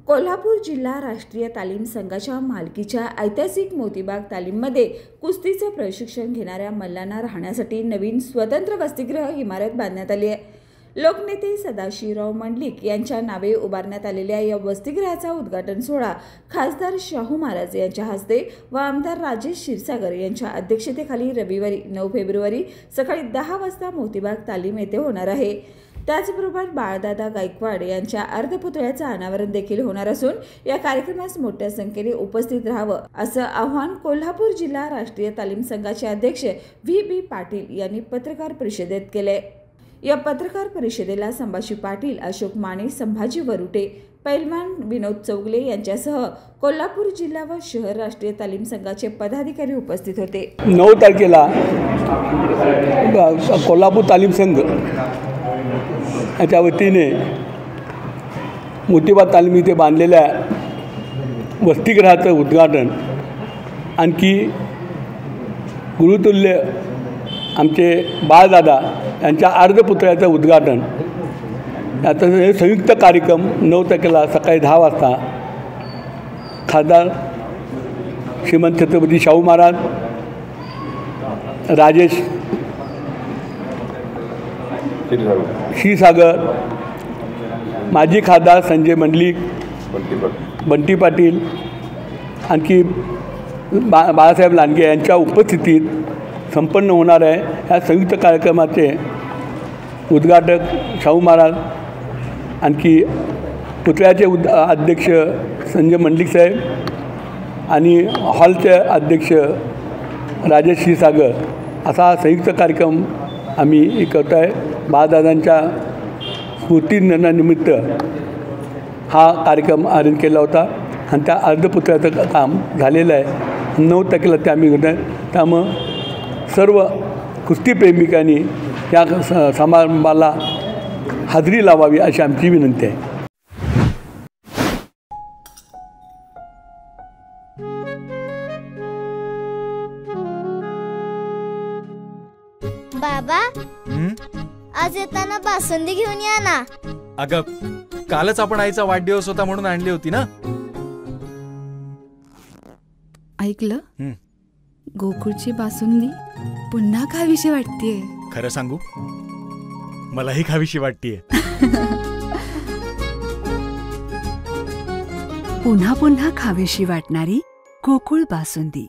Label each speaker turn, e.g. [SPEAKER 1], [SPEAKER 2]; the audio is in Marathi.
[SPEAKER 1] कोल्हापूर जिल्हा राष्ट्रीय तालीम संघाच्या मालकीच्या ऐतिहासिक मोतीबाग तालीममध्ये कुस्तीचे प्रशिक्षण घेणाऱ्या मल्लांना राहण्यासाठी नवीन स्वतंत्र वसतिगृह इमारत बांधण्यात आली आहे। लोकनेते सदाशिवराव मंडलिक यांच्या नावे उभारण्यात आलेल्या या वसतिगृहाचा उद्घाटन सोहळा खासदार शाहू महाराज यांच्या हस्ते व आमदार राजेश क्षीरसागर यांच्या अध्यक्षतेखाली रविवारी 9 फेब्रुवारी सकाळी 10 वाजता मोतीबाग तालीम येथे होणार आहे। त्याचबरोबर बाळदादा गायकवाड यांच्या अर्धपुतळ्याचं अनावरण देखील होणार असून या कार्यक्रमास मोठ्या संख्येने उपस्थित राहावं असं आवाहन कोल्हापूर जिल्हा राष्ट्रीय तालीम संघाचे अध्यक्ष व्ही पाटील यांनी पत्रकार परिषदेत केले। या पत्रकार परिषदेला संभाजी पाटील, अशोक माने, संभाजी वरुटे, पैलवान विनोद चौगले यांच्यासह कोल्हापूर जिल्हा व शहर राष्ट्रीय तालीम संघाचे पदाधिकारी उपस्थित होते।
[SPEAKER 2] 9 तारखेला कोल्हापूर तालीम संघ याच्या वतीने मोतीबाग तालीम इथे बांधलेल्या वसतिगृहाचं उद्घाटन, आणखी गुरुतुल्य आमचे बाळदादा यांच्या अर्धपुतळ्याचं उद्घाटन याचा संयुक्त कार्यक्रम 9 तारखेला सकाळी 10 वाजता खासदार श्रीमंत छत्रपती शाहू महाराज, राजेश क्षीरसागर, माजी खासदार संजय मंडलिक, बंटी पाटील, आणखी बाळासाहेब लांडगे यांच्या उपस्थितीत संपन्न होणार आहे। ह्या संयुक्त कार्यक्रमाचे उद्घाटक शाहू महाराज, आणखी पुतळ्याचे अध्यक्ष संजय मंडलिक साहेब आणि हॉलचे अध्यक्ष राजेश क्षीरसागर असा संयुक्त कार्यक्रम आम्ही करत आहे। बाळदादांच्या स्मृतिदिनानिमित्त हा कार्यक्रम आयोजित केला होता आणि त्या अर्धपुतळ्याचं काम झालेलं आहे। 9 तारखेला ते आम्ही करत आहे। त्यामुळं सर्व कुस्तीप्रेमिकांनी या समारंभाला हजेरी लावावी अशी आमची विनंती आहे।
[SPEAKER 3] बाबा, आज येताना बासुंदी घेऊन या ना।
[SPEAKER 4] अगं, कालच आपण आईचा वाढदिवस होता म्हणून आणली होती ना।
[SPEAKER 5] ऐकलं, गोकुळची बासुंदी पुन्हा खावीशी वाटतेय।
[SPEAKER 4] खरं सांगू, मलाही खावीशी वाटतेय।
[SPEAKER 5] पुन्हा पुन्हा खावीशी वाटणारी गोकुळ बासुंदी।